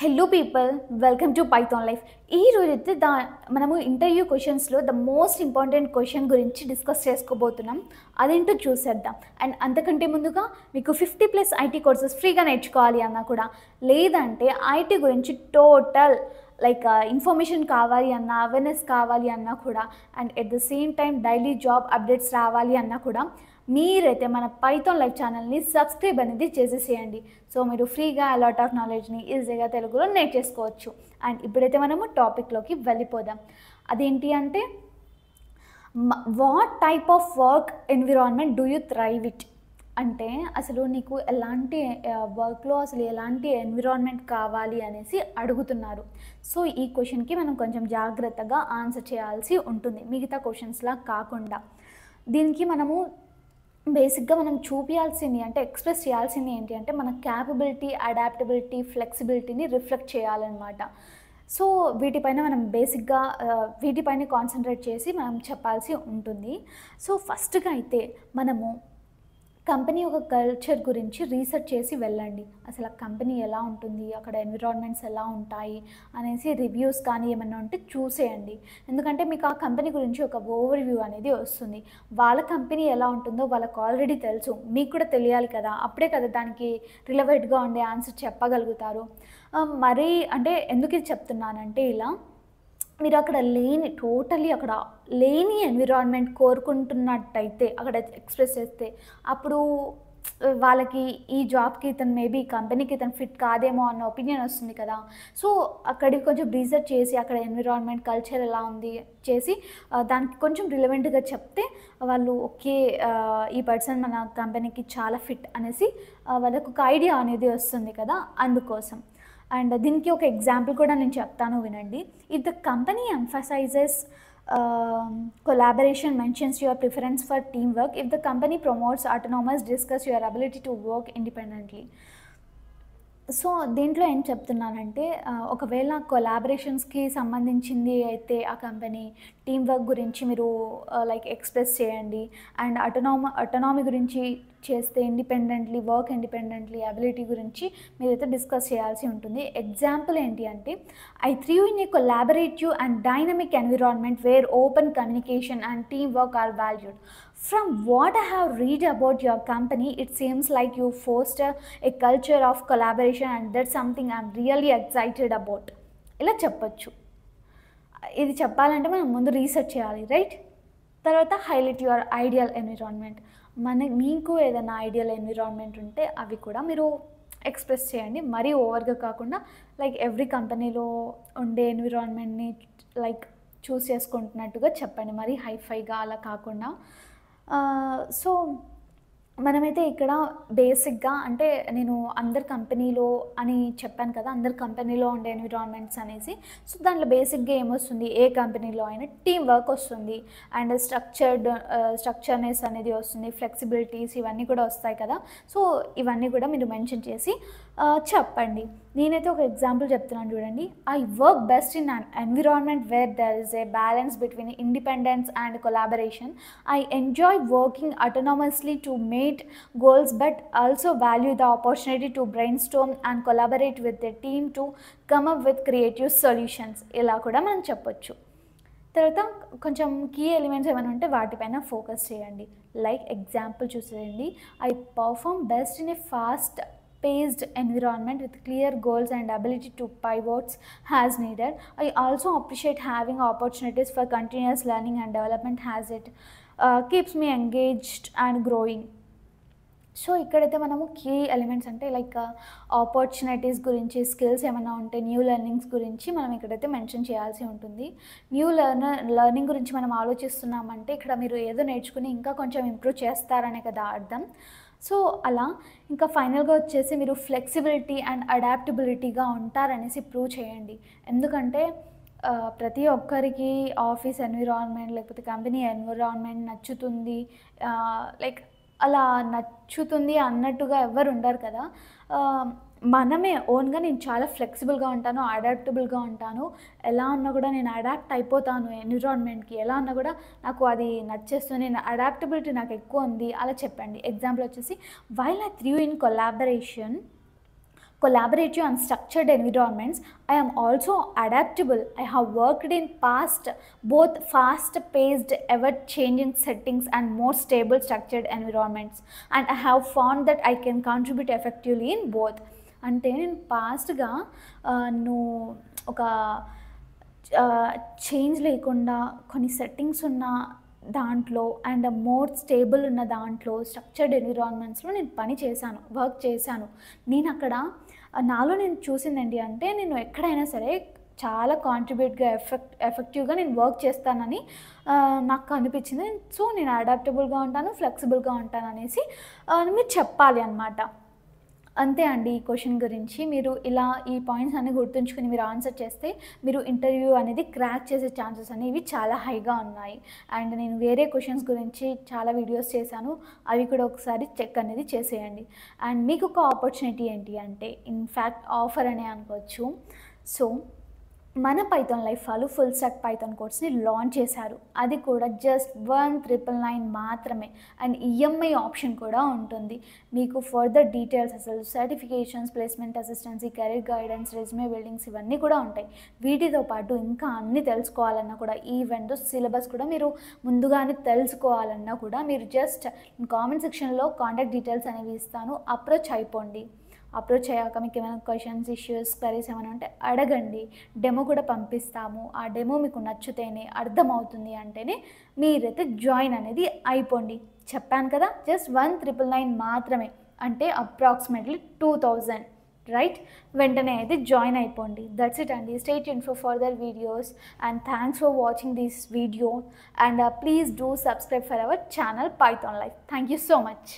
Hello people, welcome to Python life. ఈ రోజైతే మనము ఇంటర్వ్యూ క్వశ్చన్స్లో ద మోస్ట్ ఇంపార్టెంట్ క్వశ్చన్ గురించి డిస్కస్ చేసుకోబోతున్నాం. అదేంటో చూసేద్దాం. అండ్ అంతకంటే ముందుగా మీకు 50+ ఐటీ కోర్సెస్ ఫ్రీగా నేర్చుకోవాలి అన్నా కూడా, లేదంటే ఐటీ గురించి టోటల్ ఇన్ఫర్మేషన్ కావాలి అన్నా, అవేర్నెస్ కావాలి అన్నా కూడా, and at the same time daily job updates రావాలి అన్నా కూడా మీరైతే మన పైథాన్ లైవ్ ఛానల్ని సబ్స్క్రైబ్ అనేది చేసేసేయండి. సో మీరు ఫ్రీగా అలాట్ ఆఫ్ నాలెడ్జ్ని ఈజీగా తెలుగులో నేర్చేసుకోవచ్చు. అండ్ ఇప్పుడైతే మనము టాపిక్లోకి వెళ్ళిపోదాం. అదేంటి అంటే, what type of work environment do you thrive it అంటే, అసలు నీకు ఎలాంటి వర్క్లో అసలు ఎలాంటి ఎన్విరాన్మెంట్ కావాలి అనేసి అడుగుతున్నారు. సో ఈ క్వశ్చన్కి మనం కొంచెం జాగ్రత్తగా ఆన్సర్ చేయాల్సి ఉంటుంది, మిగతా క్వశ్చన్స్లా కాకుండా. దీనికి మనము బేసిక్గా మనం చూపించాల్సింది అంటే ఎక్స్ప్రెస్ చేయాల్సింది ఏంటి అంటే, మన క్యాపబిలిటీ, అడాప్టబిలిటీ, ఫ్లెక్సిబిలిటీని రిఫ్లెక్ట్ చేయాలన్నమాట. సో వీటిపైన మనం బేసిక్గా వీటిపైన కాన్సన్ట్రేట్ చేసి మనం చెప్పాల్సి ఉంటుంది. సో ఫస్ట్గా అయితే మనము కంపెనీ ఒక కల్చర్ గురించి రీసెర్చ్ చేసి వెళ్ళండి. అసలు ఆ కంపెనీ ఎలా ఉంటుంది, అక్కడ ఎన్విరాన్మెంట్స్ ఎలా ఉంటాయి అనేసి రివ్యూస్ కానీ ఏమన్నా ఉంటే చూసేయండి. ఎందుకంటే మీకు ఆ కంపెనీ గురించి ఒక ఓవర్ వ్యూ అనేది వస్తుంది. వాళ్ళ కంపెనీ ఎలా ఉంటుందో వాళ్ళకు ఆల్రెడీ తెలుసు, మీకు కూడా తెలియాలి కదా. అప్పుడే కదా దానికి రిలవెంట్గా ఉండే ఆన్సర్ చెప్పగలుగుతారు. మరీ అంటే ఎందుకు ఇది చెప్తున్నానంటే, ఇలా మీరు అక్కడ టోటలీ అక్కడ లేని ఎన్విరాన్మెంట్ కోరుకుంటున్నట్టయితే అక్కడ ఎక్స్ప్రెస్ చేస్తే, అప్పుడు వాళ్ళకి ఈ జాబ్కి ఇతను మేబీ కంపెనీకి ఇతను ఫిట్ కాదేమో అన్న ఒపీనియన్ వస్తుంది కదా. సో అక్కడికి కొంచెం రీసెర్చ్ చేసి అక్కడ ఎన్విరాన్మెంట్, కల్చర్ ఎలా ఉంది చేసి దానికి కొంచెం రిలవెంట్గా చెప్తే వాళ్ళు ఓకే, ఈ పర్సన్ మన కంపెనీకి చాలా ఫిట్ అనేసి వాళ్ళకు ఒక ఐడియా అనేది వస్తుంది కదా, అందుకోసం. అండ్ దీనికి ఒక ఎగ్జాంపుల్ కూడా నేను చెప్తాను, వినండి. If the company emphasises collaboration, mentions your preference for teamwork, if the company promotes autonomous, discuss your ability to work independently. So దీంట్లో ఏం చెప్తున్నానంటే, ఒకవేళ కొలాబరేషన్స్కి సంబంధించింది అయితే ఆ కంపెనీ టీమ్ వర్క్ గురించి మీరు ఎక్స్ప్రెస్ చేయండి. అండ్ అటోనామీ గురించి చేస్తే ఇండిపెండెంట్లీ వర్క్, ఇండిపెండెంట్లీ అబిలిటీ గురించి మీరైతే డిస్కస్ చేయాల్సి ఉంటుంది. ఎగ్జాంపుల్ ఏంటి అంటే, I thrive in a collaborative and dynamic environment where open communication and team work are valued. From what I have read about your company, it seems like you foster a culture of collaboration and that's something I'm really excited about. ఇలా చెప్పొచ్చు. ఇది చెప్పాలంటే మనం ముందు research చేయాలి, right? తర్వాత highlight your ideal environment. మీకు ఏదైనా ఐడియల్ ఎన్విరాన్మెంట్ ఉంటే అవి కూడా మీరు ఎక్స్ప్రెస్ చేయండి. మరీ ఓవర్గా కాకుండా ఎవ్రీ కంపెనీలో ఉండే ఎన్విరాన్మెంట్ని చూస్ చేసుకుంటున్నట్టుగా చెప్పండి, మరీ హైఫైగా అలా కాకుండా. సో మనమైతే ఇక్కడ బేసిక్గా అంటే నేను అందరి కంపెనీలో అని చెప్పాను కదా, అందరి కంపెనీలో ఉండే ఎన్విరాన్మెంట్స్ అనేసి. సో దాంట్లో బేసిక్గా ఏమొస్తుంది, ఏ కంపెనీలో అయినా టీమ్ వర్క్ వస్తుంది, అండ్ స్ట్రక్చర్నెస్ అనేది వస్తుంది, ఫ్లెక్సిబిలిటీస్ ఇవన్నీ కూడా వస్తాయి కదా. సో ఇవన్నీ కూడా మీరు మెన్షన్ చేసి చెప్పండి. నేనైతే ఒక ఎగ్జాంపుల్ చెప్తున్నాను, చూడండి. I work best in an environment where there is a balance between independence and collaboration. I enjoy working autonomously to meet goals but also value the opportunity to brainstorm and collaborate with the team to come up with creative solutions. ఇలా కూడా మనం చెప్పొచ్చు. తర్వాత కొంచెం key elements ఏమైనా ఉంటే వాటిపైన focus చేయండి. ఎగ్జాంపుల్ చూసేయండి. I perform best in a fast paced environment with clear goals and ability to pivot as needed. I also appreciate having opportunities for continuous learning and development as it keeps me engaged and growing. So ఇక్కడైతే మనము key elements అంటే opportunities గురించి, skills ఏమైనా ఉంటే new learnings గురించి మనం ఇక్కడైతే mention చేయాల్సి ఉంటుంది. లెర్నింగ్ గురించి మనం ఆలోచిస్తున్నామంటే ఇక్కడ మీరు ఏదో నేర్చుకుని ఇంకా కొంచెం ఇంప్రూవ్ చేస్తారనే కదా అర్థం. సో అలా ఇంకా ఫైనల్గా వచ్చేసి మీరు ఫ్లెక్సిబిలిటీ అండ్ అడాప్టబిలిటీగా ఉంటారనేసి ప్రూవ్ చేయండి. ఎందుకంటే ప్రతి ఒక్కరికి ఆఫీస్ ఎన్విరాన్మెంట్ లేకపోతే కంపెనీ ఎన్విరాన్మెంట్ నచ్చుతుంది, అలా నచ్చుతుంది అన్నట్టుగా ఎవరు ఉండరు కదా. మనమే ఓన్గా నేను చాలా ఫ్లెక్సిబుల్గా ఉంటాను, అడాప్టబుల్గా ఉంటాను, ఎలా ఉన్నా కూడా నేను అడాప్ట్ అయిపోతాను ఎన్విరాన్మెంట్కి, ఎలా ఉన్నా కూడా నాకు అది నచ్చేస్తుంది, నేను అడాప్టబిలిటీ నాకు ఎక్కువ ఉంది, అలా చెప్పండి. ఎగ్జాంపుల్ వచ్చేసి, while I thrive in collaboration collaborative and structured environments. I am also adaptable. I have worked in past both fast-paced, ever-changing settings and more stable, structured environments, and I have found that I can contribute effectively in both. అంటే నేను పాస్ట్గా నువ్వు ఒక change లేకుండా కొన్ని settings ఉన్న దాంట్లో and more stable ఉన్న దాంట్లో స్ట్రక్చర్డ్ ఎన్విరాన్మెంట్స్లో నేను పని చేశాను, వర్క్ చేశాను. నేను అక్కడ నాలో నేను చూసిందేంటి అంటే నేను ఎక్కడైనా సరే చాలా కాంట్రిబ్యూట్గా ఎఫెక్టివ్గా నేను వర్క్ చేస్తానని నాకు అనిపించింది. సో నేను అడాప్టబుల్గా ఉంటాను, ఫ్లెక్సిబుల్గా ఉంటాను అనేసి మీరు చెప్పాలి అన్నమాట. అంతే అండి. ఈ క్వశ్చన్ గురించి మీరు ఇలా ఈ పాయింట్స్ అన్నీ గుర్తుంచుకుని మీరు ఆన్సర్ చేస్తే మీరు ఇంటర్వ్యూ అనేది క్రాక్ చేసే ఛాన్సెస్ అనేవి చాలా హైగా ఉన్నాయి. అండ్ నేను వేరే క్వశ్చన్స్ గురించి చాలా వీడియోస్ చేశాను, అవి కూడా ఒకసారి చెక్ అనేది చేసేయండి. అండ్ మీకు ఒక ఆపర్చునిటీ ఏంటి అంటే ఇన్ఫ్యాక్ట్ ఆఫర్ అనే అనుకోవచ్చు. సో మన పైథాన్ లైఫ్ వాళ్ళు ఫుల్ స్టాక్ పైథాన్ కోర్స్ని లాంచ్ చేశారు. అది కూడా జస్ట్ 1999 మాత్రమే. అండ్ ఈఎంఐ ఆప్షన్ కూడా ఉంటుంది. మీకు ఫర్దర్ డీటెయిల్స్ అసలు certifications, placement assistance, career guidance, resume buildings ఇవన్నీ కూడా ఉంటాయి. వీటితో పాటు ఇంకా అన్నీ తెలుసుకోవాలన్నా కూడా ఈవెంట్ సిలబస్ కూడా మీరు ముందుగానే తెలుసుకోవాలన్నా కూడా మీరు జస్ట్ కామెంట్ సెక్షన్లో కాంటాక్ట్ డీటెయిల్స్ అనేవి ఇస్తాను, అప్రోచ్ అయిపోండి. అప్రోచ్ అయ్యాక మీకు ఏమైనా క్వశ్చన్స్, ఇష్యూస్, క్వరీస్ ఏమైనా ఉంటే అడగండి. డెమో కూడా పంపిస్తాము. ఆ డెమో మీకు నచ్చితేనే, అర్థమవుతుంది అంటేనే మీరైతే జాయిన్ అనేది అయిపోండి. చెప్పాను కదా, జస్ట్ 1999 మాత్రమే, అంటే అప్రాక్సిమేట్లీ 2000, రైట్? వెంటనే అయితే జాయిన్ అయిపోండి. దట్స్ ఇట్ అండి. Stay tuned for further videos and thanks for watching this video and please do subscribe for our channel Python life. Thank you so much.